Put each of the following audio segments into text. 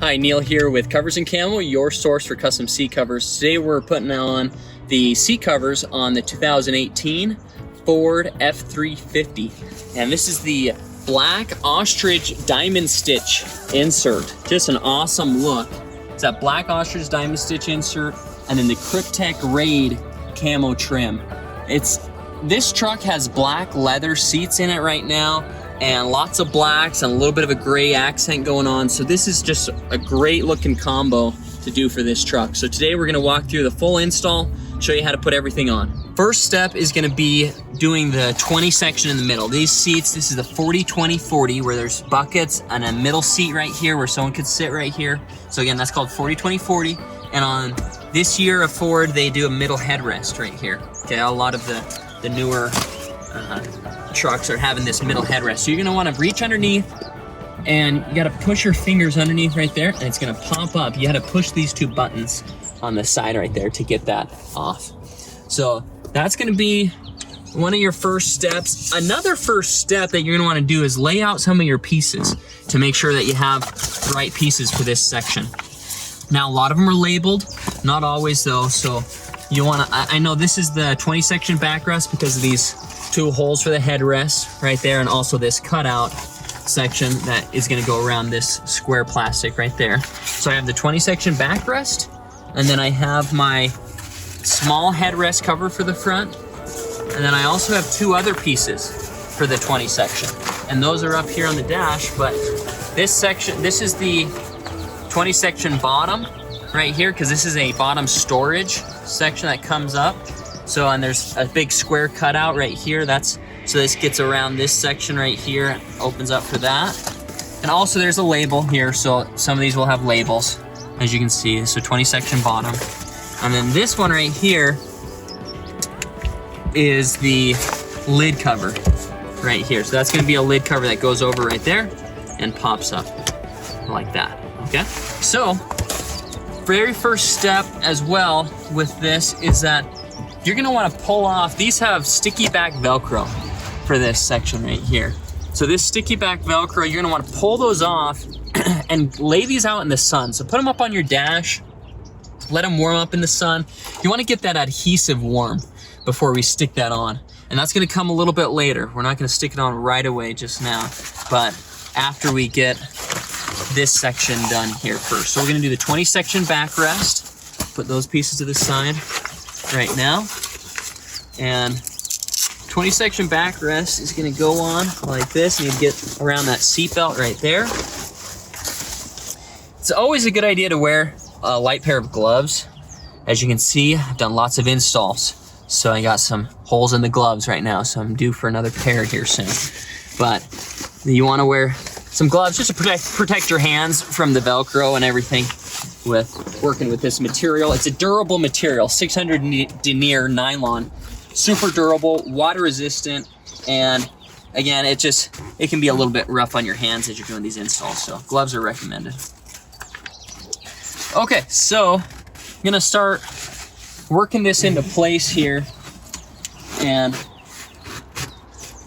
Hi, Neil here with Covers Camo, your source for custom seat covers. Today we're putting on the seat covers on the 2018 Ford F350. And this is the Black Ostrich Diamond Stitch insert. Just an awesome look. It's that Black Ostrich Diamond Stitch insert and then the Kryptek Raid camo trim. This truck has black leather seats in it right now, and lots of blacks and a little bit of a gray accent going on. So this is just a great looking combo to do for this truck. So today we're gonna walk through the full install, show you how to put everything on. First step is gonna be doing the 20 section in the middle. These seats, this is the 40-20-40 where there's buckets and a middle seat right here where someone could sit right here. So again, that's called 40-20-40. And on this year of Ford, they do a middle headrest right here. Okay, a lot of the newer trucks are having this middle headrest. So you're gonna wanna reach underneath and you gotta push your fingers underneath right there and it's gonna pop up. You gotta push these two buttons on the side right there to get that off. So that's gonna be one of your first steps. Another first step that you're gonna wanna do is lay out some of your pieces to make sure that you have the right pieces for this section. Now, a lot of them are labeled, not always though, so you wanna, I know this is the 20 section backrest because of these two holes for the headrest right there, and also this cutout section that is gonna go around this square plastic right there. So I have the 20 section backrest, and then I have my small headrest cover for the front, and then I also have two other pieces for the 20 section. And those are up here on the dash, but this section, this is the 20 section bottom right here, because this is a bottom storage section that comes up. So, and there's a big square cutout right here. So this gets around this section right here, opens up for that. And also there's a label here, so some of these will have labels, as you can see. So 20 section bottom. And then this one right here is the lid cover right here. So that's gonna be a lid cover that goes over right there and pops up like that, okay? So, very first step as well with this is that you're gonna wanna pull off, these have sticky back Velcro for this section right here. So this sticky back Velcro, you're gonna wanna pull those off and lay these out in the sun. So put them up on your dash, let them warm up in the sun. You wanna get that adhesive warm before we stick that on. And that's gonna come a little bit later. We're not gonna stick it on right away just now, but after we get this section done here first. So we're gonna do the 20 section backrest, put those pieces to the side right now. And 20 section backrest is gonna go on like this, and you get around that seat belt right there. It's always a good idea to wear a light pair of gloves. As you can see, I've done lots of installs, so I got some holes in the gloves right now, so I'm due for another pair here soon. But you wanna wear some gloves just to protect your hands from the Velcro and everything with working with this material. It's a durable material, 600 denier nylon, super durable, water resistant, and again, it can be a little bit rough on your hands as you're doing these installs, so gloves are recommended. Okay, so I'm gonna start working this into place here and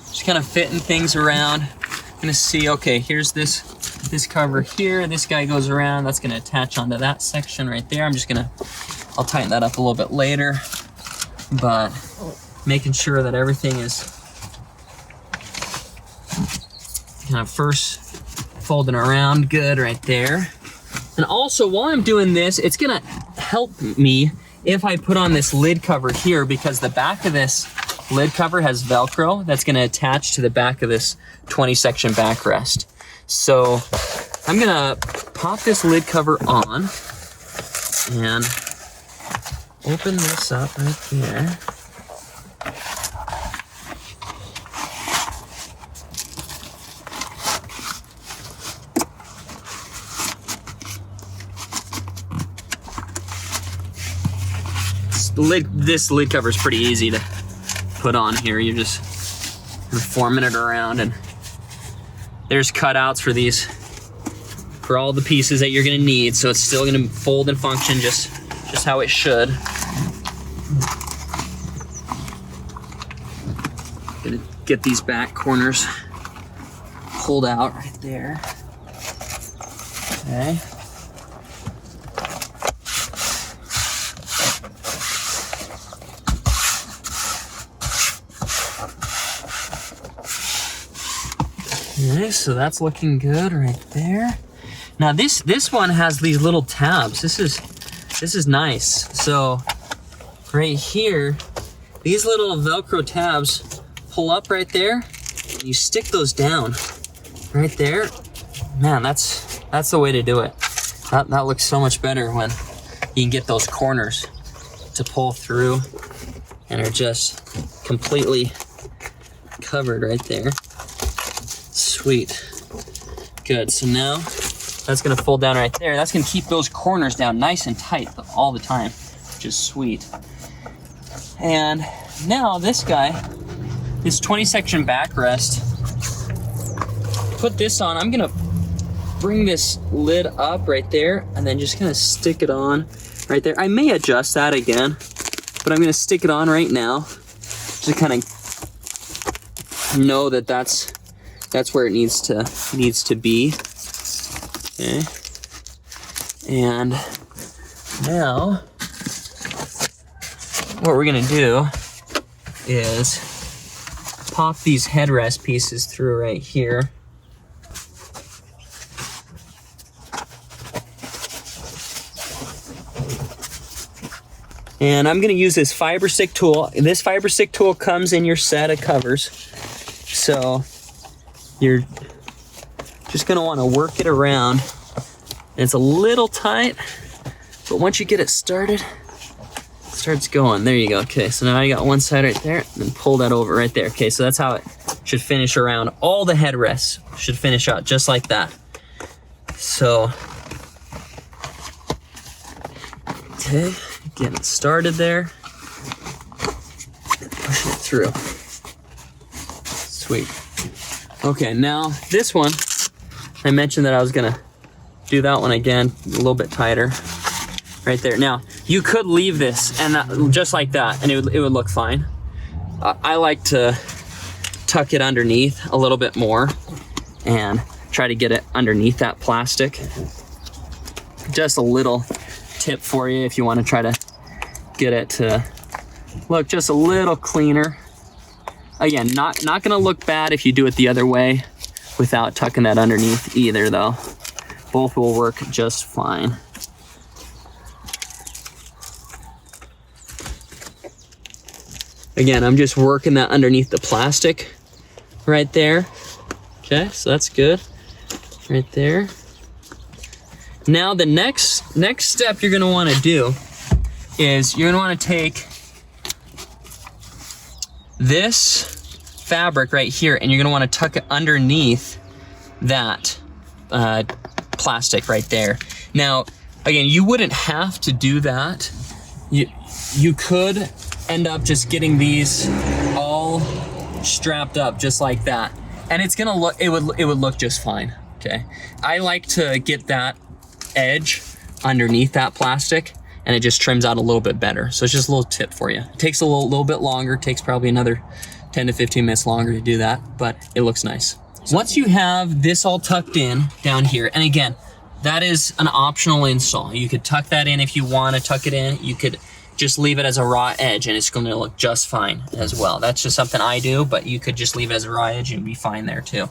just kind of fitting things around. I'm gonna see, okay, here's this cover here. This guy goes around, that's gonna attach onto that section right there. I'll tighten that up a little bit later, but making sure that everything is kind of first folding around good right there. And also while I'm doing this, it's gonna help me if I put on this lid cover here, because the back of this lid cover has Velcro that's gonna attach to the back of this 20 section backrest. So I'm gonna pop this lid cover on and open this up right there. This lid cover is pretty easy to put on here. You're forming it around, and there's cutouts for these, for all the pieces that you're gonna need, so it's still gonna fold and function just how it should. Gonna get these back corners pulled out right there. Okay. Okay, so that's looking good right there. Now this one has these little tabs. This is nice. So right here, these little Velcro tabs pull up right there, and you stick those down right there. Man, that's the way to do it. That looks so much better when you can get those corners to pull through and are just completely covered right there. Sweet. Good. So now that's gonna fold down right there. That's gonna keep those corners down nice and tight all the time, which is sweet. And now this guy, this 20 section backrest, put this on. I'm gonna bring this lid up right there and then just gonna stick it on right there. I may adjust that again, but I'm gonna stick it on right now to kind of know that that's where it needs to be. Okay. And now what we're gonna do is pop these headrest pieces through right here. And I'm gonna use this fiber stick tool. This fiber stick tool comes in your set of covers. So you're just gonna wanna work it around. It's a little tight, but once you get it started, it starts going. There you go. Okay, so now I got one side right there, and then pull that over right there. Okay, so that's how it should finish around. All the headrests should finish out just like that. So, okay, getting it started there. Pushing it through. Sweet. Okay, now this one, I mentioned that I was gonna do that one again, a little bit tighter, right there. Now, you could leave this and just like that, and it would look fine. I like to tuck it underneath a little bit more and try to get it underneath that plastic. Just a little tip for you if you want to try to get it to look just a little cleaner. Again, not gonna look bad if you do it the other way without tucking that underneath either though. Both will work just fine. Again, I'm just working that underneath the plastic right there. Okay, so that's good. Right there. Now the next step you're gonna wanna do is you're gonna wanna take this fabric right here and you're gonna wanna tuck it underneath that plastic right there. Now, again, you wouldn't have to do that. You could end up just getting these all strapped up just like that. And it's gonna look, it would look just fine, okay? I like to get that edge underneath that plastic and it just trims out a little bit better. So it's just a little tip for you. It takes a little bit longer, it takes probably another 10 to 15 minutes longer to do that, but it looks nice. Once you have this all tucked in down here, and again, that is an optional install. You could tuck that in if you want to tuck it in. You could just leave it as a raw edge and it's going to look just fine as well. That's just something I do, but you could just leave it as a raw edge and be fine there too.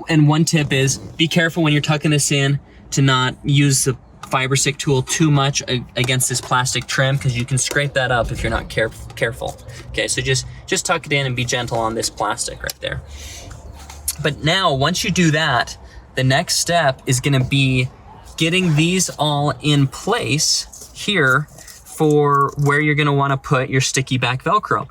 And one tip is be careful when you're tucking this in to not use the fiber stick tool too much against this plastic trim because you can scrape that up if you're not careful. Okay, so just tuck it in and be gentle on this plastic right there. But now, once you do that, the next step is gonna be getting these all in place here for where you're gonna wanna put your sticky back Velcro.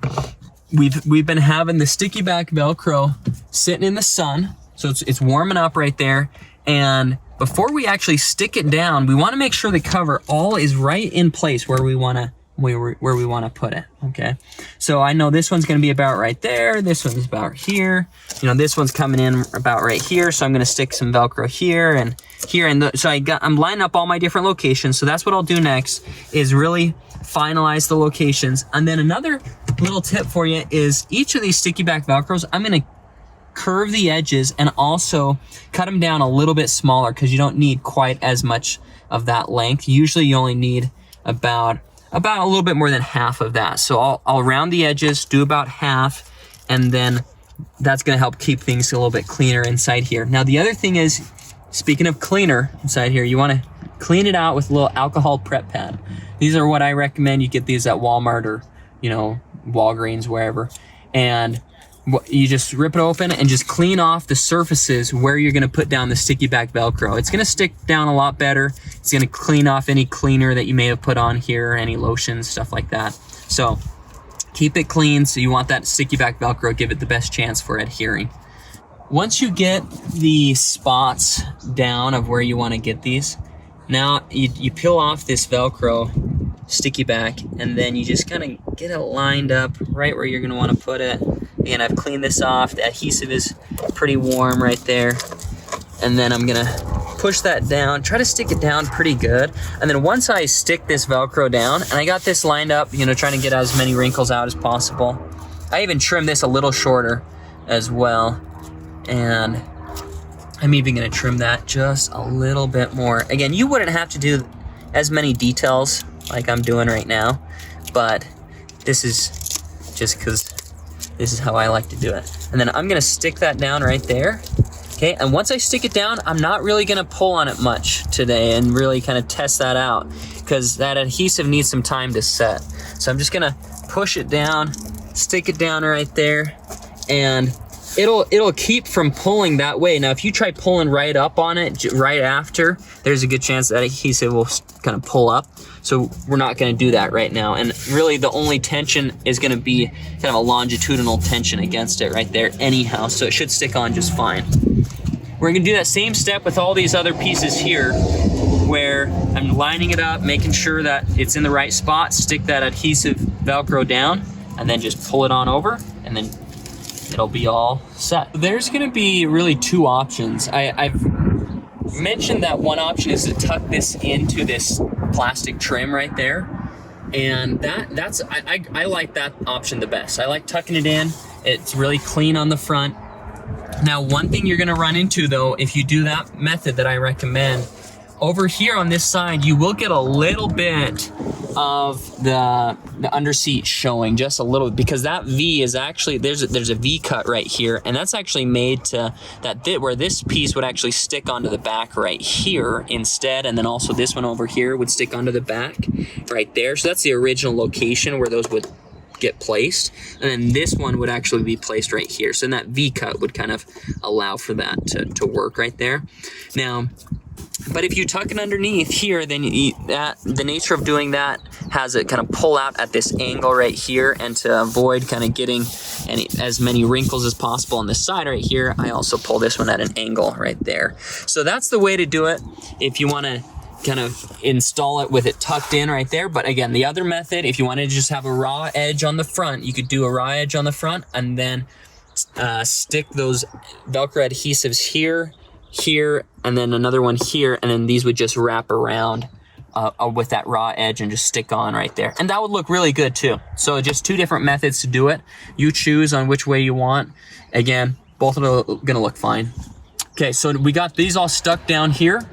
We've been having the sticky back Velcro sitting in the sun, so it's warming up right there. And before we actually stick it down, we wanna make sure the cover all is right in place where we wanna put it, okay? So I know this one's gonna be about right there, this one's about here, you know, this one's coming in about right here, so I'm gonna stick some Velcro here and here, and so I'm lining up all my different locations, so that's what I'll do next, is really finalize the locations. And then another little tip for you is each of these sticky back Velcros, I'm gonna curve the edges and also cut them down a little bit smaller because you don't need quite as much of that length. Usually you only need about a little bit more than half of that. So I'll round the edges, do about half, and then that's gonna help keep things a little bit cleaner inside here. Now the other thing is, speaking of cleaner inside here, you wanna clean it out with a little alcohol prep pad. These are what I recommend. You get these at Walmart or, you know, Walgreens, wherever. And you just rip it open and just clean off the surfaces where you're gonna put down the sticky back Velcro. It's gonna stick down a lot better. It's gonna clean off any cleaner that you may have put on here, any lotions, stuff like that. So keep it clean. So you want that sticky back Velcro, give it the best chance for adhering. Once you get the spots down of where you wanna get these, now you peel off this Velcro sticky back, and then you just kind of get it lined up right where you're gonna wanna put it. And I've cleaned this off. The adhesive is pretty warm right there. And then I'm gonna push that down, try to stick it down pretty good. And then once I stick this Velcro down, and I got this lined up, you know, trying to get as many wrinkles out as possible. I even trimmed this a little shorter as well. And I'm even gonna trim that just a little bit more. Again, you wouldn't have to do as many details like I'm doing right now, but this is just because this is how I like to do it. And then I'm gonna stick that down right there. Okay, and once I stick it down, I'm not really gonna pull on it much today and really kind of test that out, because that adhesive needs some time to set. So I'm just gonna push it down, stick it down right there, and it'll keep from pulling that way. Now, if you try pulling right up on it right after, there's a good chance that adhesive will kind of pull up. So we're not gonna do that right now. And really the only tension is gonna be kind of a longitudinal tension against it right there anyhow. So it should stick on just fine. We're gonna do that same step with all these other pieces here, where I'm lining it up, making sure that it's in the right spot, stick that adhesive Velcro down, and then just pull it on over, and then it'll be all set. There's gonna be really two options. I've mentioned that one option is to tuck this into this plastic trim right there. And I like that option the best. I like tucking it in. It's really clean on the front. Now, one thing you're gonna run into though, if you do that method that I recommend, over here on this side, you will get a little bit of the underseat showing, just a little, because that V is actually, there's a V cut right here, and that's actually made to where this piece would actually stick onto the back right here instead, and then also this one over here would stick onto the back right there. So that's the original location where those would get placed, and then this one would actually be placed right here. So then that V cut would kind of allow for that to work right there. Now, but if you tuck it underneath here, then the nature of doing that has it kind of pull out at this angle right here, and to avoid kind of getting as many wrinkles as possible on this side right here, I also pull this one at an angle right there. So that's the way to do it if you want to kind of install it with it tucked in right there. But again, the other method, if you wanted to just have a raw edge on the front, you could do a raw edge on the front and then stick those Velcro adhesives here, and then another one here, and then these would just wrap around with that raw edge and just stick on right there. And that would look really good too. So just two different methods to do it. You choose on which way you want. Again, both are gonna look fine. Okay, so we got these all stuck down here.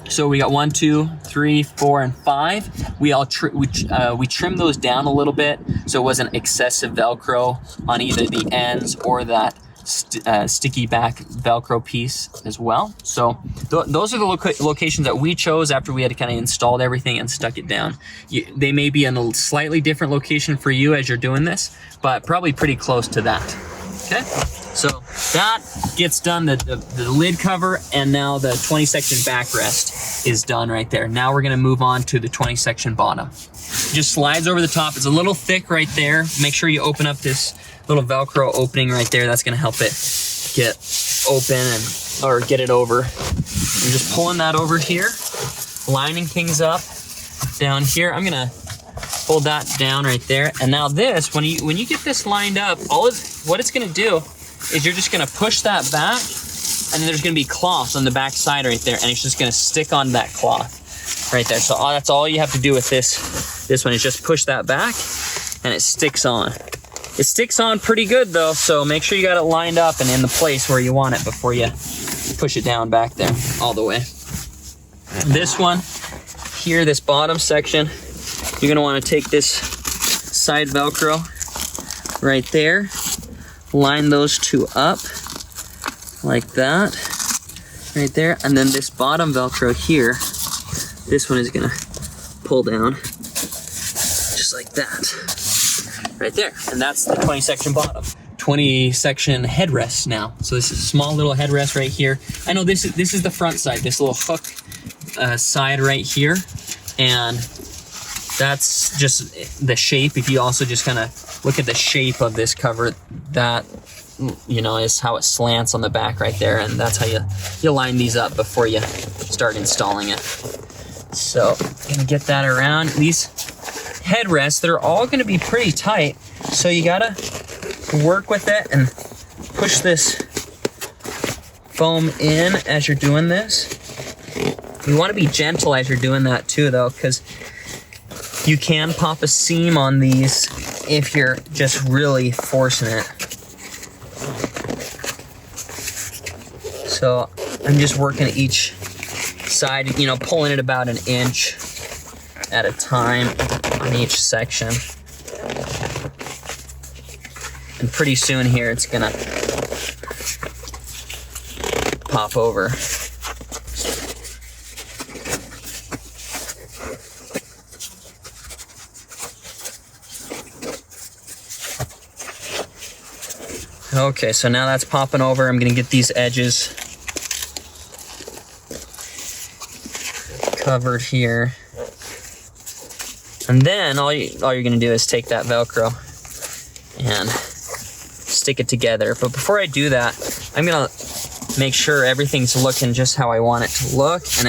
So we got 1, 2, 3, 4, and 5. We trimmed those down a little bit so it wasn't excessive Velcro on either the ends or that sticky back Velcro piece as well. So those are the locations that we chose after we had kind of installed everything and stuck it down. They may be in a slightly different location for you as you're doing this, but probably pretty close to that. Okay, so that gets done, the lid cover, and now the 20 section backrest is done right there. Now we're gonna move on to the 20 section bottom. Just slides over the top. It's a little thick right there. Make sure you open up this little Velcro opening right there. That's gonna help it get open or get it over. I'm just pulling that over here, lining things up down here. I'm gonna hold that down right there. And now this, when you get this lined up, what it's gonna do is you're just gonna push that back, and then there's gonna be cloth on the back side right there, and it's just gonna stick on that cloth right there. So that's all you have to do with this one is just push that back, and it sticks on. It sticks on pretty good though, so make sure you got it lined up and in the place where you want it before you push it down back there all the way. This one here, this bottom section, you're gonna wanna take this side Velcro right there, line those two up like that, right there. And then this bottom Velcro here, this one is gonna pull down just like that, right there. And that's the 20 section bottom. 20 section headrest now. So this is a small little headrest right here. I know this is the front side, this little hook side right here. And that's just the shape. If you also just kind of look at the shape of this cover, that, you know, is how it slants on the back right there. And that's how you line these up before you start installing it. So gonna get that around. These headrests, they're all gonna be pretty tight. So you gotta work with it and push this foam in as you're doing this. You want to be gentle as you're doing that too, though, because you can pop a seam on these if you're just really forcing it. So I'm just working each side, you know, pulling it about an inch at a time on each section. And pretty soon here, it's gonna pop over. Okay, so now that's popping over. I'm gonna get these edges covered here. And then all you're gonna do is take that Velcro and stick it together. But before I do that, I'm gonna make sure everything's looking just how I want it to look, and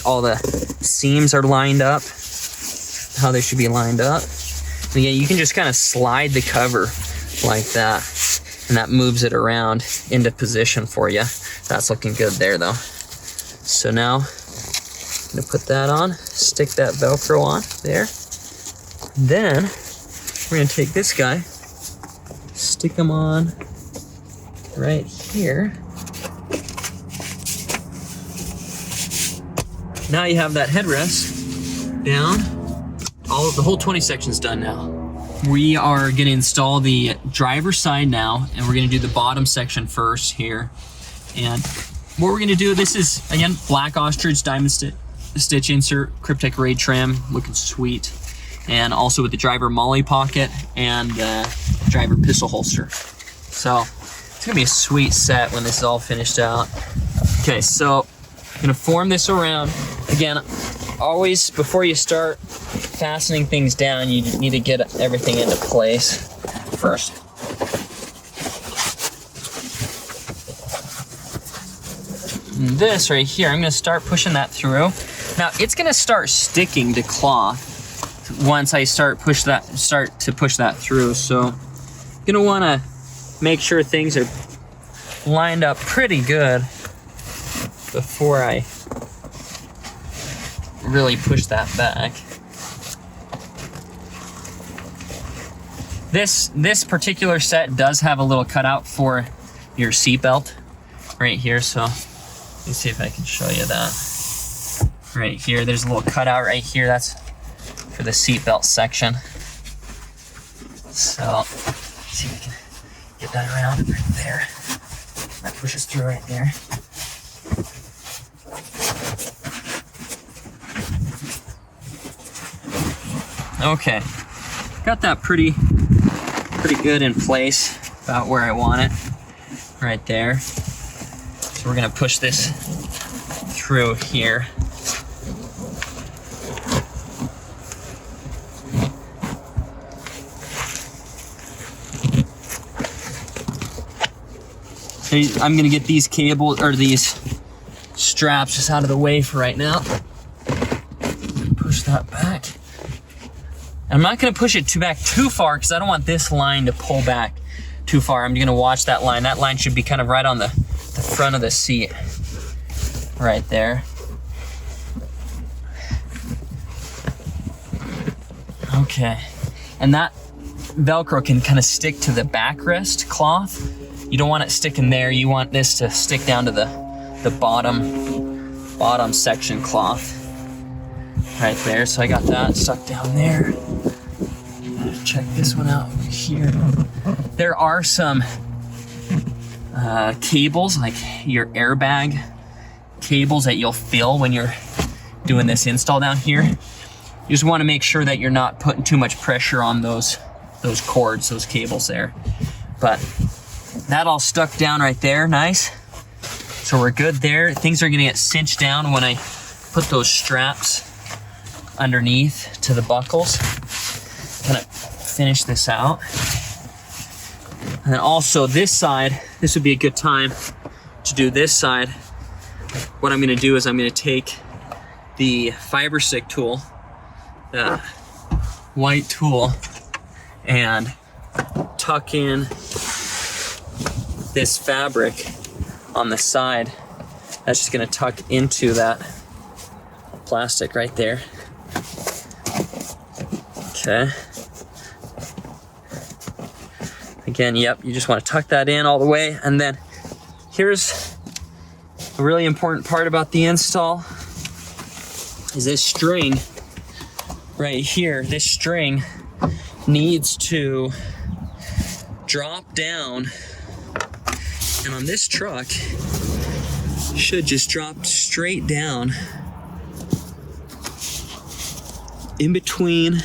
all the seams are lined up how they should be lined up. And again, you can just kind of slide the cover like that, and that moves it around into position for you. That's looking good there though. So now I'm gonna put that on, stick that Velcro on there. Then we're gonna take this guy, stick them on right here. Now you have that headrest down. The whole 20 section's done now. We are gonna install the driver's side now, and we're gonna do the bottom section first here. And what we're gonna do, this is, again, Black Ostrich Diamond stitch insert, Kryptek Raid trim, looking sweet. And also with the driver MOLLE pocket and driver pistol holster. So it's gonna be a sweet set when this is all finished out. Okay, so I'm gonna form this around. Again, always before you start fastening things down, you need to get everything into place first. And this right here, I'm gonna start pushing that through. Now it's gonna start sticking to cloth once I start to push that through. So I'm gonna wanna make sure things are lined up pretty good before I really push that back. This particular set does have a little cutout for your seatbelt right here, so let's see if I can show you that. Right here, there's a little cutout right here. That's for the seatbelt section. So let's see if we can get that around right there. That pushes through right there. Okay, got that pretty good in place, about where I want it, right there. So we're gonna push this through here. So I'm gonna get these cables, or these straps, just out of the way for right now. Push that back. I'm not gonna push it back too far because I don't want this line to pull back too far. I'm gonna watch that line. That line should be kind of right on the front of the seat, right there. Okay, and that Velcro can kind of stick to the backrest cloth. You don't want it sticking there. You want this to stick down to the bottom section cloth. Right there, so I got that stuck down there. Check this one out here. There are some cables, like your airbag cables that you'll fill when you're doing this install down here. You just want to make sure that you're not putting too much pressure on those cords, those cables there. But that all stuck down right there, nice. So we're good there. Things are gonna get cinched down when I put those straps underneath to the buckles. Kind of finish this out. And then also this side, this would be a good time to do this side. What I'm gonna do is I'm gonna take the fiber stick tool, the white tool, and tuck in this fabric on the side. That's just gonna tuck into that plastic right there. Okay. Again, yep, you just want to tuck that in all the way. And then here's a really important part about the install is this string right here. This string needs to drop down, and on this truck should just drop straight down in between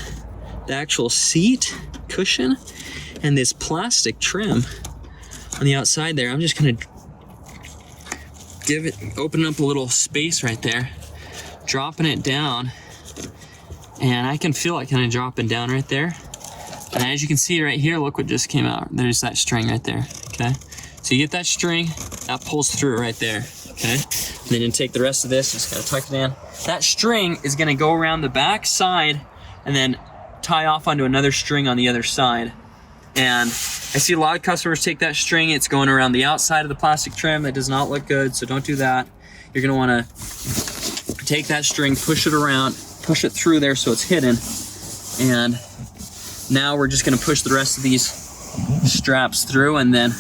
the actual seat cushion and this plastic trim on the outside there. I'm just gonna open up a little space right there, dropping it down, and I can feel it kind of dropping down right there. And as you can see right here, look what just came out. There's that string right there, okay? So you get that string, that pulls through right there, okay? And then you take the rest of this, just gotta tuck it in. That string is gonna go around the back side and then tie off onto another string on the other side. And I see a lot of customers take that string, it's going around the outside of the plastic trim. That does not look good, so don't do that. You're gonna wanna take that string, push it around, push it through there so it's hidden. And now we're just gonna push the rest of these straps through, and then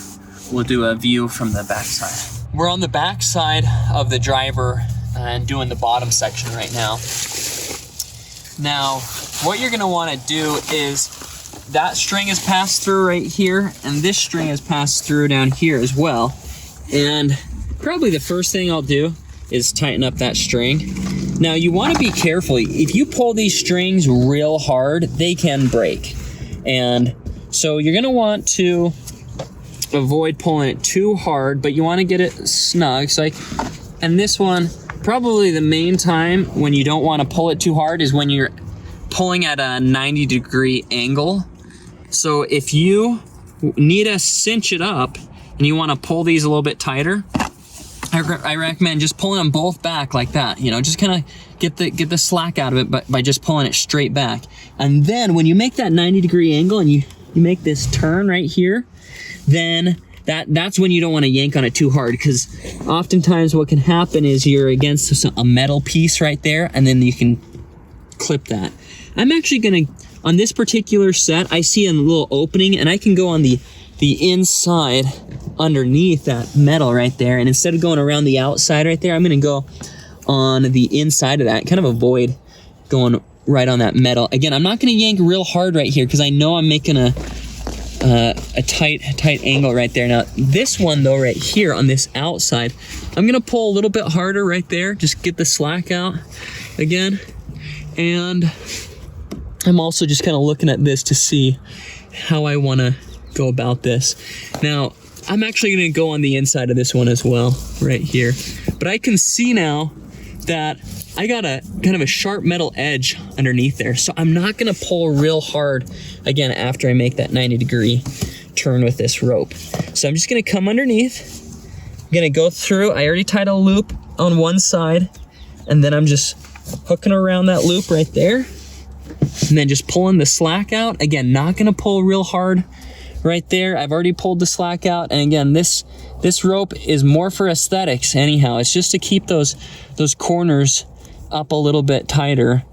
we'll do a view from the back side. We're on the back side of the driver and doing the bottom section right now. Now, what you're gonna wanna do is that string is passed through right here, and this string is passed through down here as well. And probably the first thing I'll do is tighten up that string. Now you wanna be careful. If you pull these strings real hard, they can break. And so you're gonna want to avoid pulling it too hard, but you wanna get it snug. So and this one, probably the main time when you don't wanna pull it too hard is when you're pulling at a 90-degree angle. So if you need to cinch it up and you want to pull these a little bit tighter, I recommend just pulling them both back like that. You know, just kind of get the slack out of it, but by just pulling it straight back. And then when you make that 90-degree angle and you make this turn right here, then that's when you don't want to yank on it too hard, because oftentimes what can happen is you're against a metal piece right there, and then you can clip that. I'm actually gonna, on this particular set, I see a little opening, and I can go on the inside underneath that metal right there, and instead of going around the outside right there, I'm gonna go on the inside of that, kind of avoid going right on that metal. Again, I'm not gonna yank real hard right here because I know I'm making a tight angle right there. Now this one though, right here on this outside, I'm gonna pull a little bit harder right there, just get the slack out again. And I'm also just kind of looking at this to see how I want to go about this. Now, I'm actually going to go on the inside of this one as well, right here. But I can see now that I got a kind of a sharp metal edge underneath there. So I'm not going to pull real hard, again, after I make that 90-degree turn with this rope. So I'm just going to come underneath. I'm going to go through. I already tied a loop on one side, and then I'm just hooking around that loop right there, and then just pulling the slack out. Again, not gonna pull real hard right there. I've already pulled the slack out, and again, this rope is more for aesthetics anyhow. It's just to keep those corners up a little bit tighter.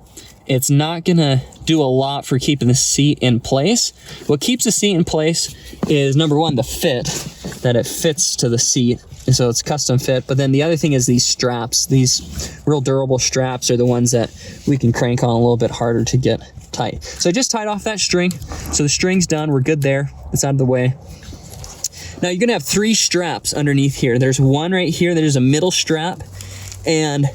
It's not gonna do a lot for keeping the seat in place. What keeps the seat in place is, number one, the fit, that it fits to the seat. So it's custom fit. But then the other thing is these straps. These real durable straps are the ones that we can crank on a little bit harder to get tight. So I just tied off that string. So the string's done. We're good there. It's out of the way. Now you're gonna have 3 straps underneath here. There's one right here, there's a middle strap, and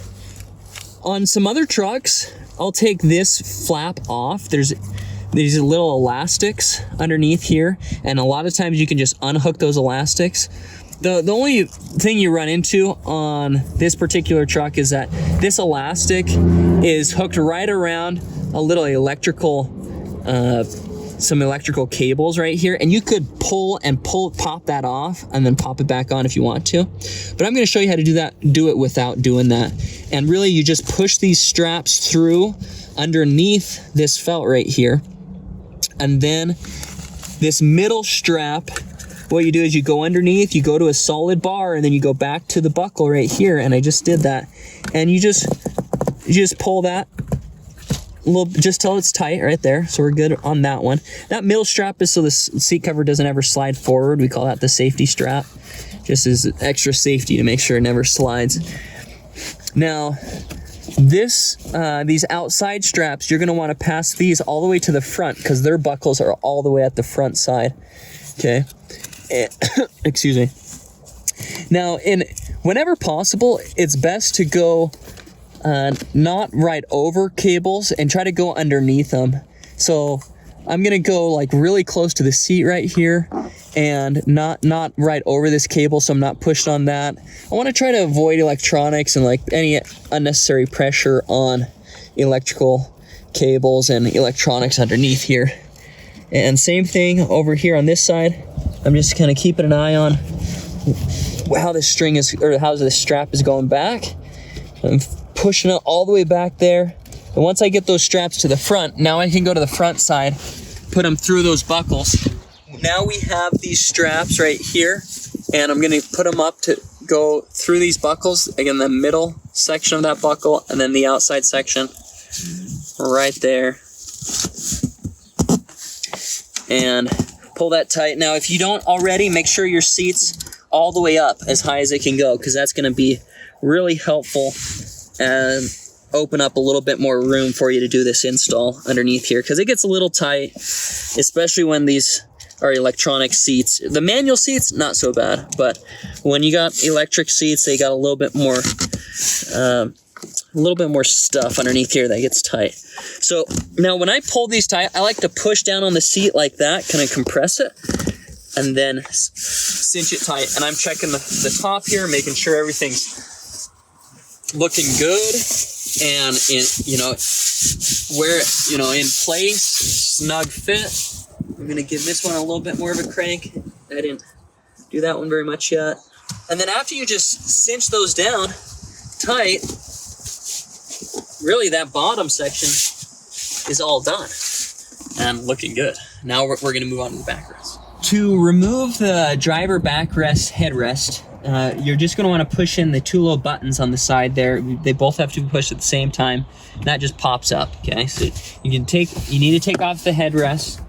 on some other trucks, I'll take this flap off. There's these little elastics underneath here, and a lot of times you can just unhook those elastics. The only thing you run into on this particular truck is that this elastic is hooked right around a little electrical, some electrical cables right here, and you could pop that off and then pop it back on if you want to. But I'm gonna show you how to do it without doing that. And really you just push these straps through underneath this felt right here. And then this middle strap, what you do is you go underneath, you go to a solid bar, and then you go back to the buckle right here, and I just did that. And you just pull that a little, just till it's tight right there. So we're good on that one. That middle strap is so the seat cover doesn't ever slide forward. We call that the safety strap, just as extra safety to make sure it never slides. Now, these outside straps, you're gonna wanna pass these all the way to the front because their buckles are all the way at the front side, okay? Excuse me. Now, whenever possible, it's best to go not right over cables and try to go underneath them. So I'm gonna go like really close to the seat right here and not right over this cable, so I'm not pushed on that. I want to try to avoid electronics and like any unnecessary pressure on electrical cables and electronics underneath here. And same thing over here on this side. I'm just kind of keeping an eye on how this string is, or how this strap is going back. I'm pushing it all the way back there. And once I get those straps to the front, now I can go to the front side, put them through those buckles. Now we have these straps right here, and I'm gonna put them up to go through these buckles. Again, the middle section of that buckle, and then the outside section right there. And pull that tight. Now, if you don't already, make sure your seat's all the way up as high as it can go, because that's gonna be really helpful and open up a little bit more room for you to do this install underneath here, because it gets a little tight, especially when these are electronic seats. The manual seats, not so bad, but when you got electric seats, they got a little bit more stuff underneath here that gets tight. So now when I pull these tight, I like to push down on the seat like that, kind of compress it, and then cinch it tight. And I'm checking the top here, making sure everything's looking good and in place, snug fit. I'm gonna give this one a little bit more of a crank. I didn't do that one very much yet. And then after you just cinch those down tight, really that bottom section is all done and looking good. Now we're gonna move on to the backrest. To remove the driver backrest headrest, you're just gonna wanna push in the 2 little buttons on the side there. They both have to be pushed at the same time. That just pops up, okay? So you need to take off the headrest.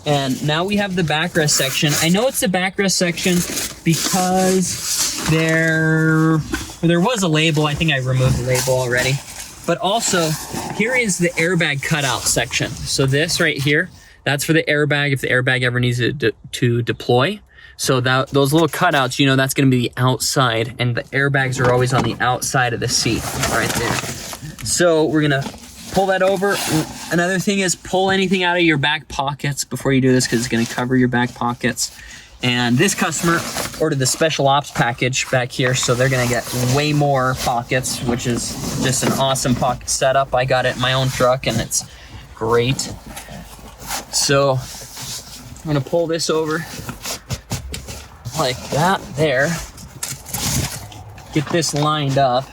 And now we have the backrest section. I know it's the backrest section because there was a label. I think I removed the label already. But also, here is the airbag cutout section. So this right here, that's for the airbag if the airbag ever needs to deploy. So those little cutouts, that's gonna be the outside, and the airbags are always on the outside of the seat, right there. So we're gonna pull that over. Another thing is pull anything out of your back pockets before you do this, because it's gonna cover your back pockets. And this customer ordered the special ops package back here, so they're gonna get way more pockets, which is just an awesome pocket setup. I got it in my own truck and it's great. So I'm gonna pull this over like that there. Get this lined up.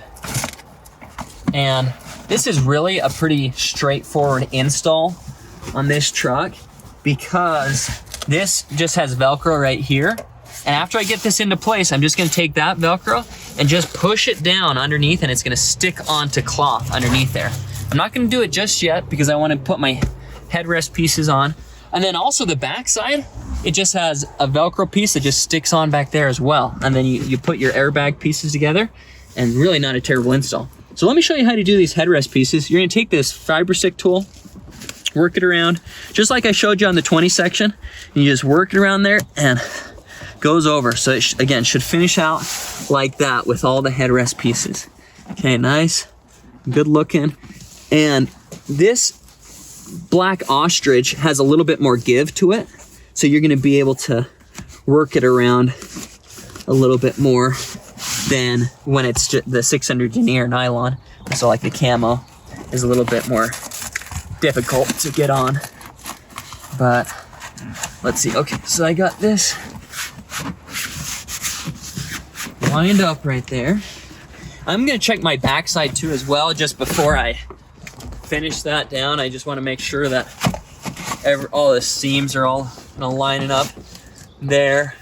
And this is really a pretty straightforward install on this truck, because this just has Velcro right here. And after I get this into place, I'm just gonna take that Velcro and just push it down underneath, and it's gonna stick onto cloth underneath there. I'm not gonna do it just yet because I wanna put my headrest pieces on. And then also the back side, it just has a Velcro piece that just sticks on back there as well. And then you put your airbag pieces together, and really not a terrible install. So let me show you how to do these headrest pieces. You're gonna take this fiber stick tool, work it around, just like I showed you on the 20 section. And you just work it around there and goes over. So it again, should finish out like that with all the headrest pieces. Okay, nice, good looking. And this Black Ostrich has a little bit more give to it. So you're gonna be able to work it around a little bit more than when it's just the 600 denier nylon. So like the camo is a little bit more difficult to get on. But let's see, okay, so I got this lined up right there. I'm gonna check my backside too as well, just before I finish that down. I just wanna make sure that all the seams are all lining up there.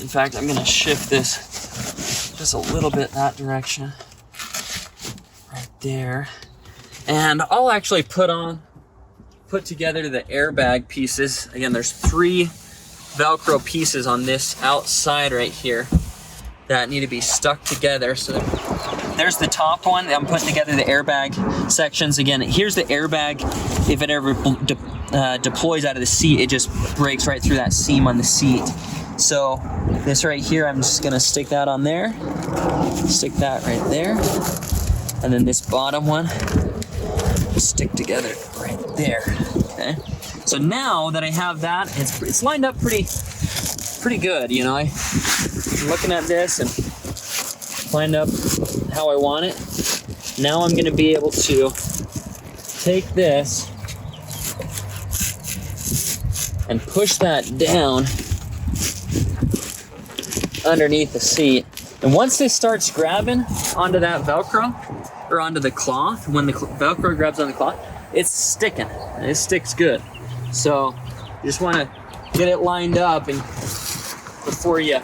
In fact, I'm gonna shift this just a little bit that direction, right there. And I'll actually put together the airbag pieces. Again, there's 3 Velcro pieces on this outside right here that need to be stuck together. So there's the top one. I'm putting together the airbag sections. Again, here's the airbag. If it ever deploys out of the seat, it just breaks right through that seam on the seat. So this right here, I'm just gonna stick that on there. Stick that right there. And then this bottom one, stick together right there, okay? So now that I have that, it's lined up pretty good, you know. I'm looking at this and lined up how I want it. Now I'm gonna be able to take this and push that down underneath the seat. And once this starts grabbing onto that Velcro, or onto the cloth, when the Velcro grabs on the cloth, it's sticking. It sticks good. So you just want to get it lined up and before you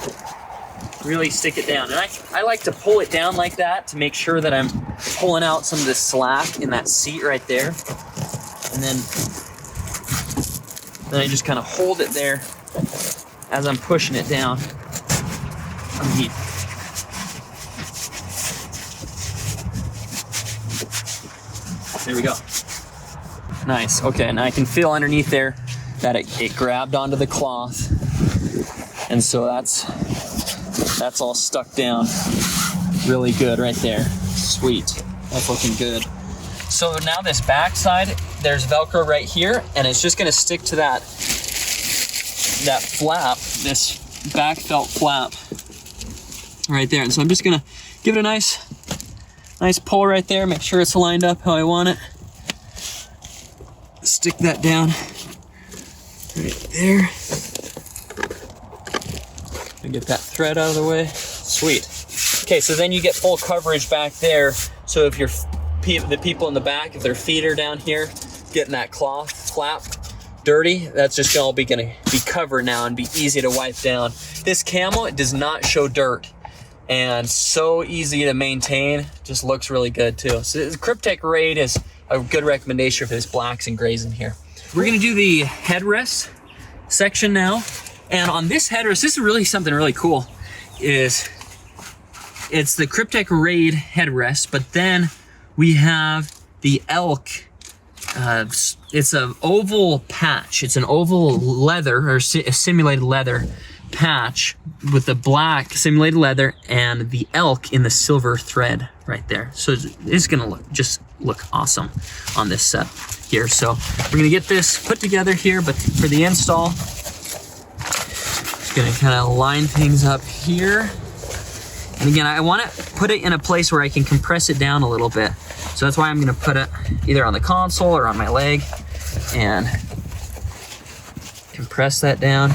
really stick it down. And I like to pull it down like that to make sure that I'm pulling out some of the slack in that seat right there. And then I just kind of hold it there as I'm pushing it down. There we go. Nice, okay, and I can feel underneath there that it grabbed onto the cloth. And so that's all stuck down really good right there. Sweet, that's looking good. So now this back side, there's Velcro right here, and it's just gonna stick to that flap, this back felt flap right there. And so I'm just gonna give it a nice pull right there, make sure it's lined up how I want it. Stick that down right there. And get that thread out of the way. Sweet. Okay, so then you get full coverage back there. So if the people in the back, if their feet are down here, getting that cloth flap dirty, that's just gonna be covered now and be easy to wipe down. This camo, it does not show dirt. And so easy to maintain, just looks really good too. So the Kryptek Raid is a good recommendation for this blacks and grays in here. We're gonna do the headrest section now. And on this headrest, this is really something really cool, it's the Kryptek Raid headrest, but then we have the elk. It's an oval patch. It's an oval leather, or a simulated leather patch with the black simulated leather and the elk in the silver thread right there. So it's gonna look awesome on this set here. So we're gonna get this put together here, but for the install, just gonna kind of line things up here. And again, I want to put it in a place where I can compress it down a little bit. So that's why I'm gonna put it either on the console or on my leg and compress that down.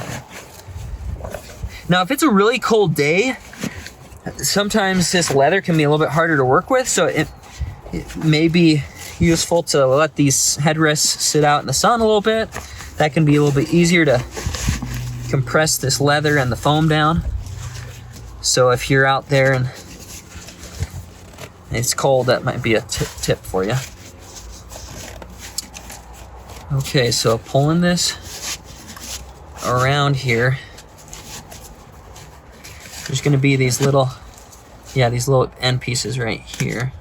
Now, if it's a really cold day, sometimes this leather can be a little bit harder to work with, so it may be useful to let these headrests sit out in the sun a little bit. That can be a little bit easier to compress this leather and the foam down. So if you're out there and it's cold, that might be a tip for you. Okay, so pulling this around here, there's gonna be these little end pieces right here.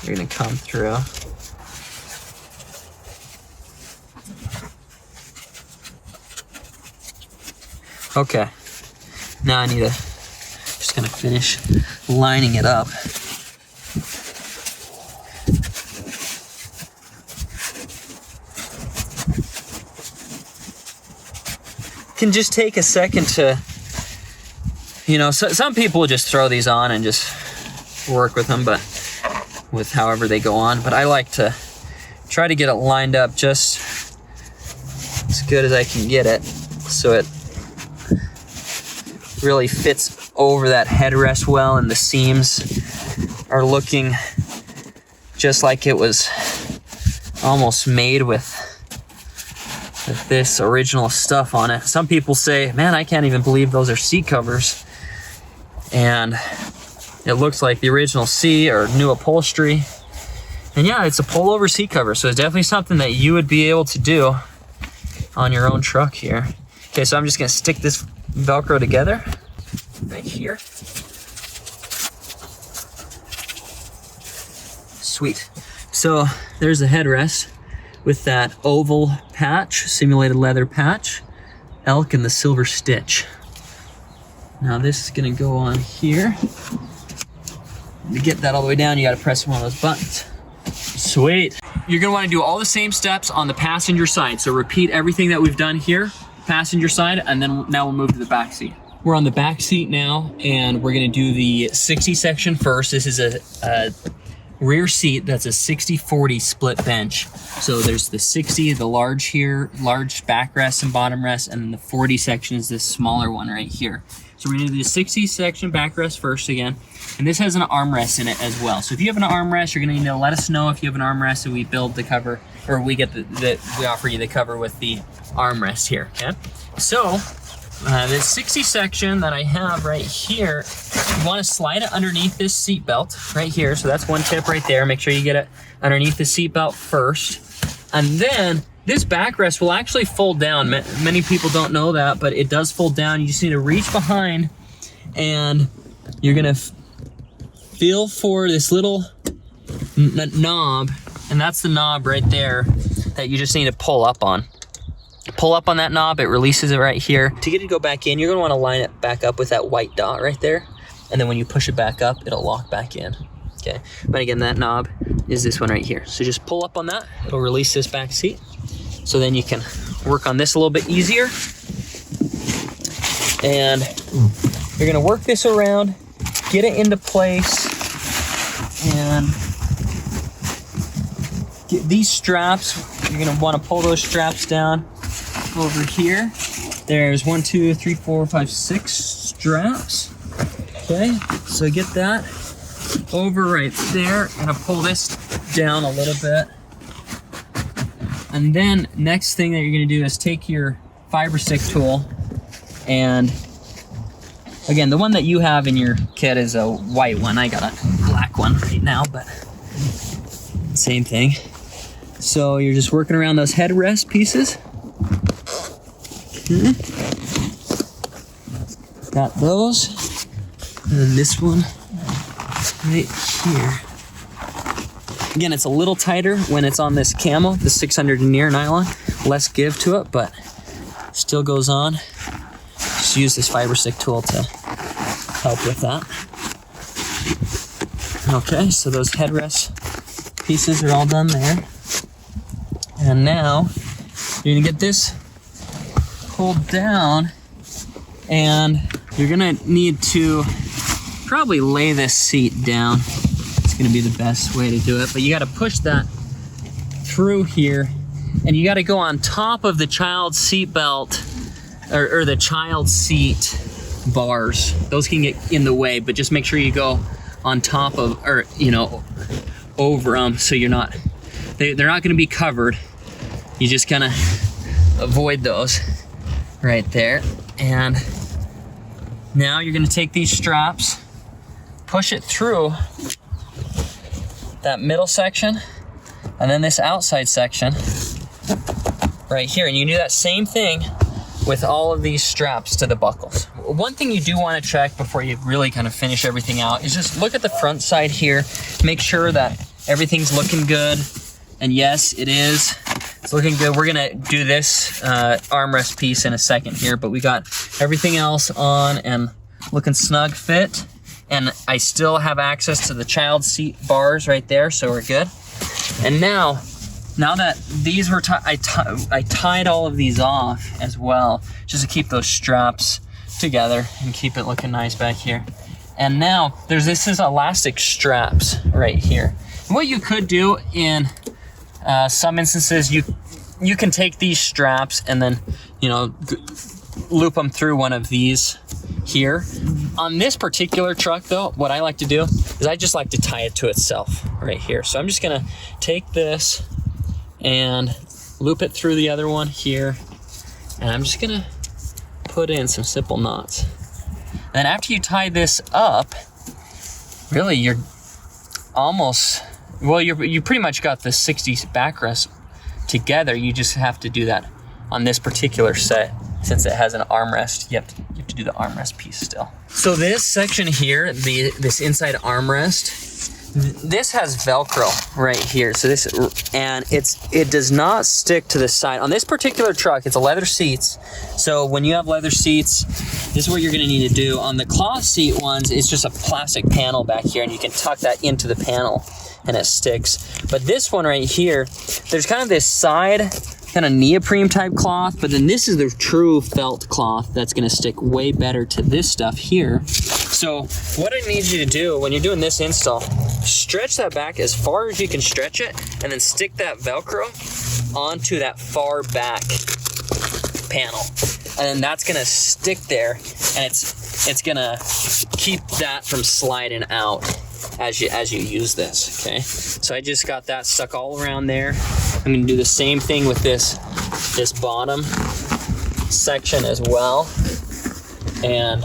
They're gonna come through. Okay, Now I need to, just gonna finish lining it up. Can just take a second to, you know, some people just throw these on and just work with them, but with however they go on. But I like to try to get it lined up just as good as I can get it, so it really fits over that headrest well, and the seams are looking just like it was almost made with this original stuff on it. Some people say, man, I can't even believe those are seat covers. And it looks like the original seat or new upholstery. And yeah, it's a pullover seat cover, so it's definitely something that you would be able to do on your own truck here. Okay, so I'm just gonna stick this Velcro together right here. Sweet. So there's the headrest with that oval patch, simulated leather patch, elk, and the silver stitch. Now this is gonna go on here. To get that all the way down, you gotta press one of those buttons. Sweet. You're gonna wanna do all the same steps on the passenger side. So repeat everything that we've done here, passenger side, and then now we'll move to the back seat. We're on the back seat now, and we're gonna do the 60 section first. This is a rear seat that's a 60-40 split bench. So there's the 60, the large here, large backrest and bottom rest, and then the 40 section is this smaller one right here. So we're gonna do the 60 section backrest first again. And this has an armrest in it as well. So if you have an armrest, you're gonna need to let us know if you have an armrest, and we build the cover, or we get we offer you the cover with the armrest here, okay? So, the 60 section that I have right here, you wanna slide it underneath this seat belt right here. So that's one tip right there. Make sure you get it underneath the seat belt first. And then this backrest will actually fold down. Many people don't know that, but it does fold down. You just need to reach behind, and you're gonna feel for this little knob, and that's the knob right there that you just need to pull up on. Pull up on that knob, it releases it right here. To get it to go back in, you're gonna wanna line it back up with that white dot right there. And then when you push it back up, it'll lock back in, okay? But again, that knob is this one right here. So just pull up on that, it'll release this back seat. So then you can work on this a little bit easier. And you're gonna work this around, get it into place, and get these straps. You're gonna wanna pull those straps down over here. There's 1, 2, 3, 4, 5, 6 straps. Okay, so get that over right there. I'm gonna pull this down a little bit. And then next thing that you're gonna do is take your fiber stick tool, and again, the one that you have in your kit is a white one. I got a black one right now, but same thing. So you're just working around those headrest pieces. Okay. Got those. And then this one right here. Again, it's a little tighter when it's on this camo, the 600 denier nylon. Less give to it, but still goes on. Just use this fiber stick tool to help with that. Okay, so those headrest pieces are all done there. And now you're gonna get this pulled down, and you're gonna need to probably lay this seat down. It's gonna be the best way to do it, but you gotta push that through here, and you gotta go on top of the child seat belt, or the child seat bars. Those can get in the way, but just make sure you go on top of, or you know, over them, so you're not, they're not gonna be covered. You just kind of avoid those right there. And now you're gonna take these straps, push it through that middle section, and then this outside section right here. And you do that same thing with all of these straps to the buckles. One thing you do want to check before you really kind of finish everything out is just look at the front side here, make sure that everything's looking good. And yes, it is. It's looking good. We're gonna do this armrest piece in a second here, but we got everything else on and looking snug fit. And I still have access to the child seat bars right there, so we're good. And now that these were I tied all of these off as well, just to keep those straps together and keep it looking nice back here. And now this is elastic straps right here. And what you could do in some instances, you can take these straps and then, you know, loop them through one of these here. On this particular truck though, what I like to do is I just like to tie it to itself right here. So I'm just gonna take this and loop it through the other one here, and I'm just gonna put in some simple knots. And after you tie this up, really you're almost, well, you pretty much got the 60 backrest together. You just have to do that on this particular set. Since it has an armrest, you have to do the armrest piece still. So this section here, this inside armrest, this has Velcro right here. So this, and it does not stick to the side. On this particular truck, it's a leather seats. So when you have leather seats, this is what you're gonna need to do. On the cloth seat ones, it's just a plastic panel back here, and you can tuck that into the panel and it sticks. But this one right here, there's kind of this side kind of neoprene type cloth, but then this is the true felt cloth that's gonna stick way better to this stuff here. So what I need you to do when you're doing this install, stretch that back as far as you can stretch it, and then stick that Velcro onto that far back panel. And then that's gonna stick there, and it's gonna keep that from sliding out as you use this, okay? So I just got that stuck all around there. I'm gonna do the same thing with this bottom section as well, and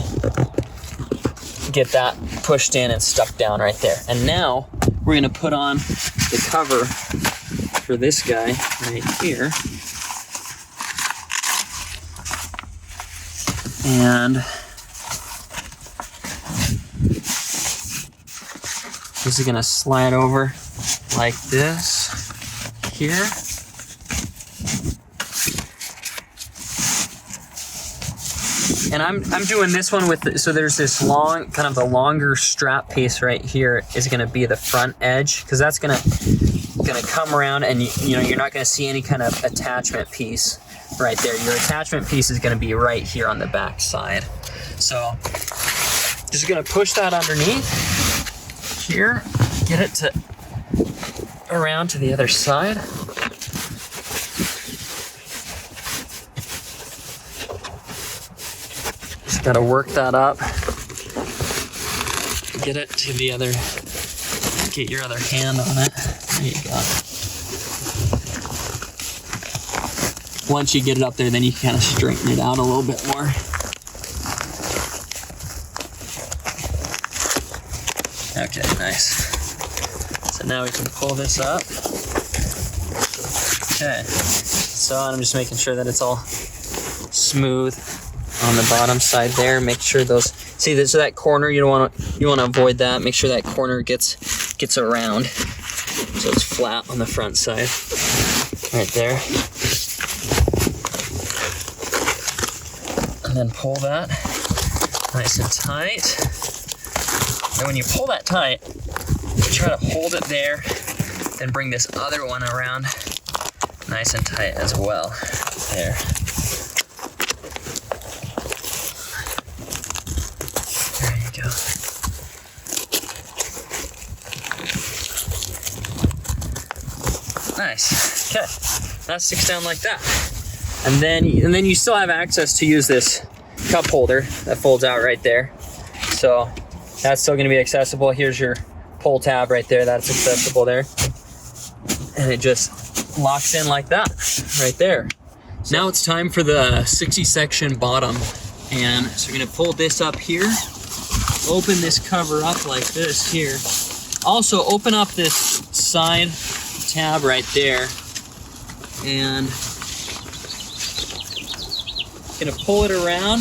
get that pushed in and stuck down right there. And now we're gonna put on the cover for this guy right here. And this is gonna slide over like this here. And I'm doing this one with, so there's this long, kind of the longer strap piece right here is gonna be the front edge, because that's gonna come around, and you know, you're not gonna see any kind of attachment piece right there. Your attachment piece is gonna be right here on the back side. So just gonna push that underneath here, get it to around to the other side. Just gotta work that up. Get it to the other, get your other hand on it. There you go. Once you get it up there, then you can kind of straighten it out a little bit more. Okay, nice. So now we can pull this up. Okay, so I'm just making sure that it's all smooth on the bottom side there. Make sure those, see this, so that corner, you want to avoid that. Make sure that corner gets around, so it's flat on the front side, right there. And then pull that nice and tight. And when you pull that tight, try to hold it there, then bring this other one around nice and tight as well. There. There you go. Nice. Okay. That sticks down like that. And then you still have access to use this cup holder that folds out right there. So that's still going to be accessible. Here's your pull tab right there. That's accessible there. And it just locks in like that right there. So now it's time for the 60 section bottom. And so we're going to pull this up here. Open this cover up like this here. Also open up this side tab right there. And gonna pull it around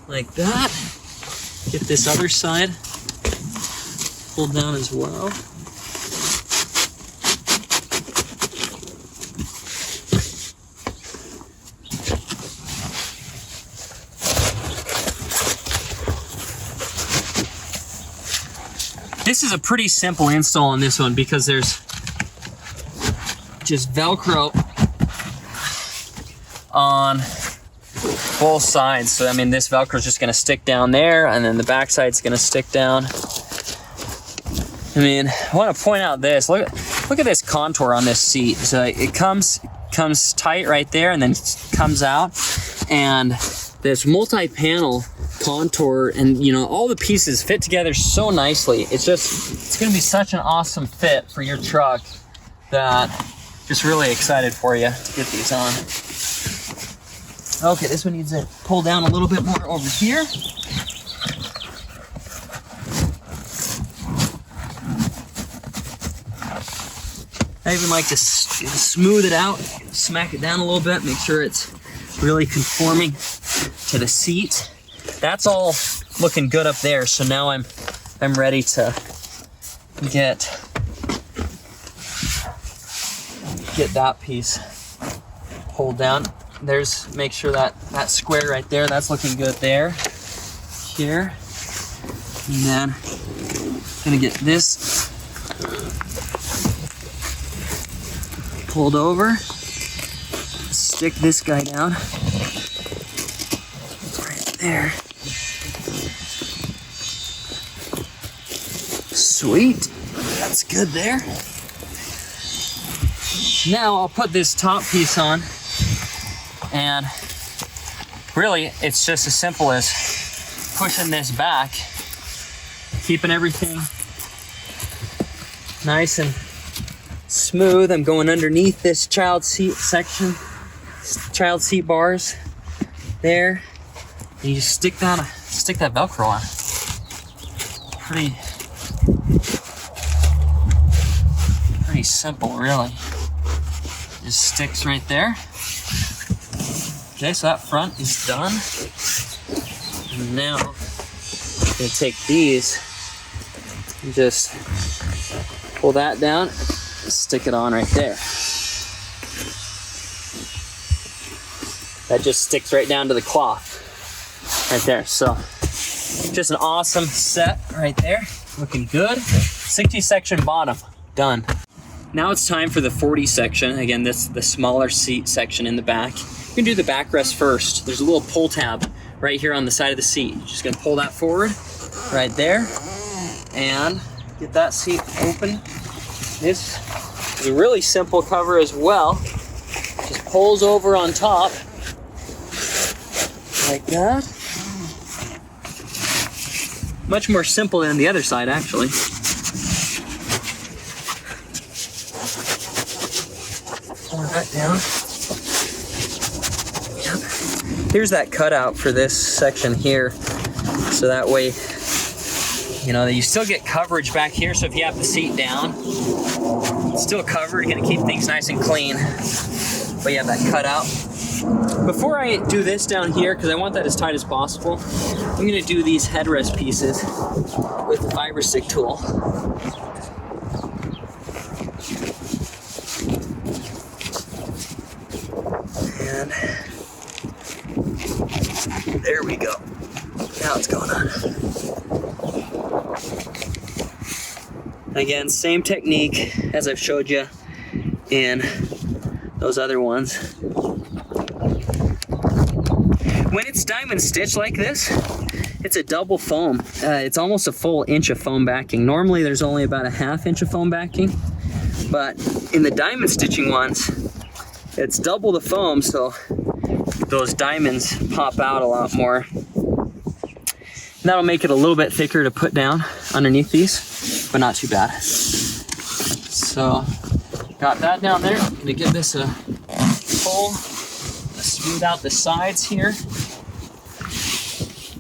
like that. Get this other side pulled down as well. This is a pretty simple install on this one because there's just Velcro on both sides. So I mean, this Velcro is just gonna stick down there, and then the back side's gonna stick down. I mean, I want to point out this. Look at this contour on this seat. So it comes tight right there, and then comes out, and this multi-panel contour, and you know, all the pieces fit together so nicely. It's gonna be such an awesome fit for your truck that just really excited for you to get these on. Okay, this one needs to pull down a little bit more over here. I even like to smooth it out, smack it down a little bit, make sure it's really conforming to the seat. That's all looking good up there. So now I'm ready to get that piece pulled down. Make sure that square right there, that's looking good there. Here. And then I'm gonna get this pulled over. Stick this guy down. Right there. Sweet. That's good there. Now I'll put this top piece on, and really it's just as simple as pushing this back, keeping everything nice and smooth. I'm going underneath this child seat section, child seat bars there, and you just stick that Velcro on. Pretty simple, really. Just sticks right there. Okay, so that front is done. And now I'm gonna take these and just pull that down, stick it on right there. That just sticks right down to the cloth right there. So just an awesome set right there. Looking good. 60 section bottom, done. Now it's time for the 40 section. Again, this is the smaller seat section in the back. You can do the backrest first. There's a little pull tab right here on the side of the seat. You're just gonna pull that forward right there and get that seat open. This is a really simple cover as well. Just pulls over on top like that. Much more simple than the other side, actually. Pull that down. Yep. Here's that cutout for this section here. So that way, you know, you still get coverage back here. So if you have the seat down, it's still covered. You're gonna keep things nice and clean. But you have that cutout. Before I do this down here, because I want that as tight as possible, I'm gonna do these headrest pieces with the fiber stick tool. And there we go. Now it's going on. Again, same technique as I've showed you in those other ones. When it's diamond stitched like this, it's a double foam. It's almost a full inch of foam backing. Normally there's only about a ½ inch of foam backing, but in the diamond stitching ones, it's double the foam, so those diamonds pop out a lot more. And that'll make it a little bit thicker to put down underneath these, but not too bad. So, got that down there. I'm gonna give this a pull. Smooth out the sides here.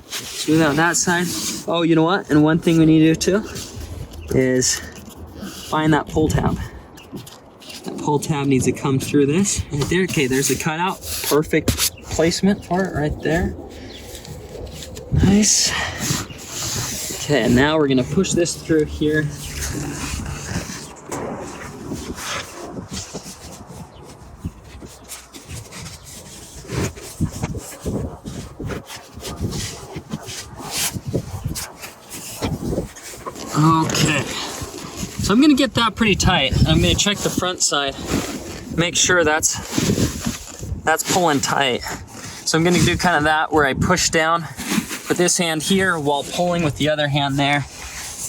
Smooth out that side. Oh, you know what? And one thing we need to do too is find that pull tab. That pull tab needs to come through this right there. Okay, there's a cutout. Perfect placement for it right there. Nice. Okay, and now we're gonna push this through here. Okay, so I'm gonna get that pretty tight. I'm gonna check the front side, make sure that's pulling tight. So I'm gonna do kind of that where I push down with this hand here while pulling with the other hand there.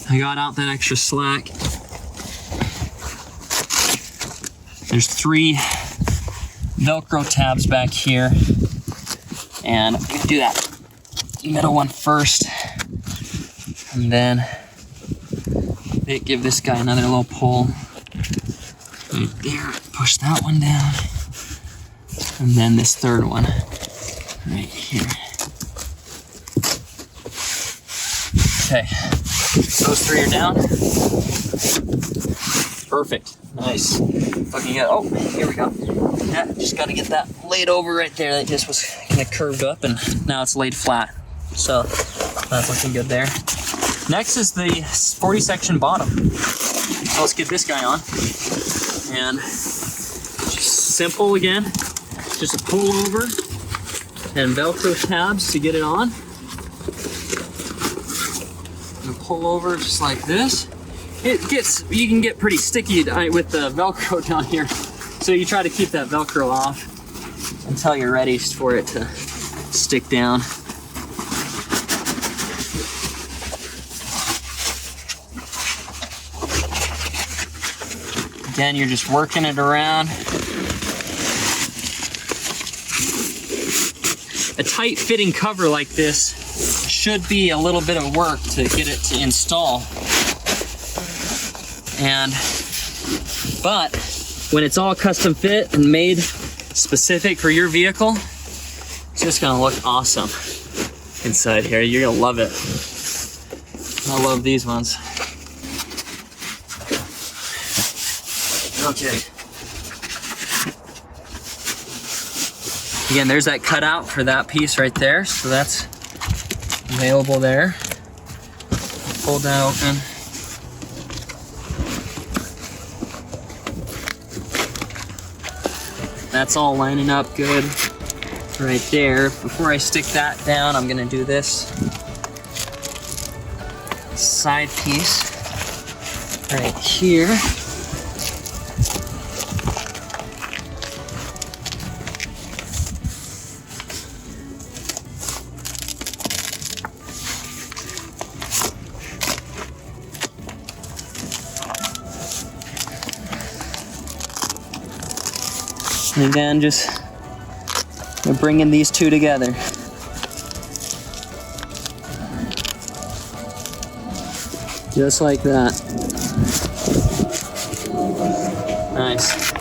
I got out that extra slack. There's 3 Velcro tabs back here. And I'm gonna do that middle one first. And then give this guy another little pull. Right there, push that one down. And then this third one, right here. Okay, those 3 are down. Perfect, nice. Fucking good. Oh, here we go. Yeah, just gotta get that laid over right there. That just was kind of curved up and now it's laid flat. So that's looking good there. Next is the 40 section bottom. So let's get this guy on. And just simple again, just a pull over and Velcro tabs to get it on. And pull over just like this. You can get pretty sticky with the Velcro down here. So you try to keep that Velcro off until you're ready for it to stick down. Again, you're just working it around. A tight fitting cover like this should be a little bit of work to get it to install. But when it's all custom fit and made specific for your vehicle, it's just gonna look awesome inside here. You're gonna love it. I love these ones. Okay. Again, there's that cutout for that piece right there, so that's available there. Fold that open. That's all lining up good right there. Before I stick that down, I'm gonna do this side piece right here. And again, just bringing these 2 together. Just like that. Nice.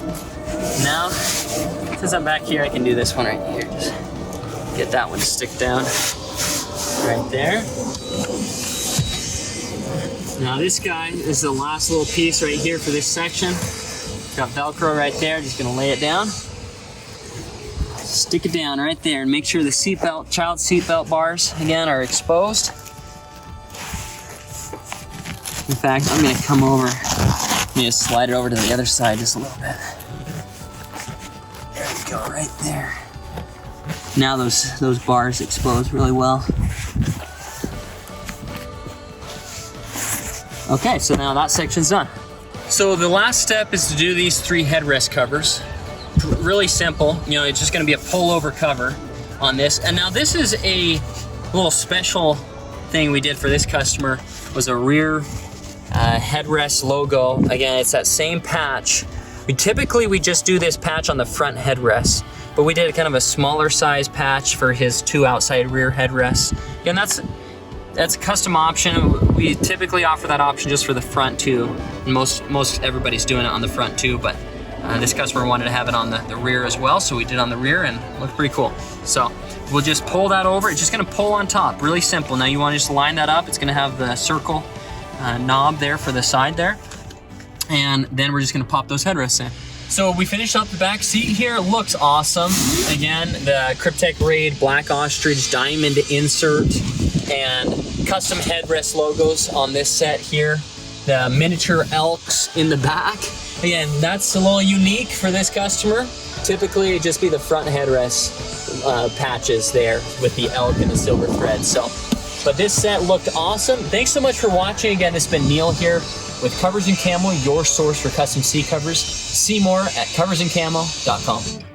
Now, since I'm back here, I can do this one right here. Just get that one to stick down right there. Now this guy is the last little piece right here for this section. Got Velcro right there, just gonna lay it down. Stick it down right there and make sure the seatbelt, child seatbelt bars, again, are exposed. In fact, I'm gonna come over, I'm gonna slide it over to the other side just a little bit. There we go, right there. Now those bars expose really well. Okay, so now that section's done. So the last step is to do these 3 headrest covers. Really simple, you know, it's just gonna be a pullover cover on this. And now this is a little special thing we did for this customer, was a rear headrest logo. Again, it's that same patch. We just do this patch on the front headrest, but we did kind of a smaller size patch for his 2 outside rear headrests. Again, that's a custom option. We typically offer that option just for the front too. And most everybody's doing it on the front too, but this customer wanted to have it on the rear as well, so we did on the rear and it looked pretty cool. So we'll just pull that over. It's just gonna pull on top, really simple. Now you wanna just line that up. It's gonna have the circle knob there for the side there. And then we're just gonna pop those headrests in. So we finished up the back seat here. It looks awesome. Again, the Kryptek Raid Black Ostrich Diamond insert and custom headrest logos on this set here. The miniature elks in the back. Again, that's a little unique for this customer. Typically, it'd just be the front headrest patches there with the elk and the silver thread. So But this set looked awesome. Thanks so much for watching. Again, this has been Neil here with Covers Camo, your source for custom seat covers. See more at coversandcamo.com.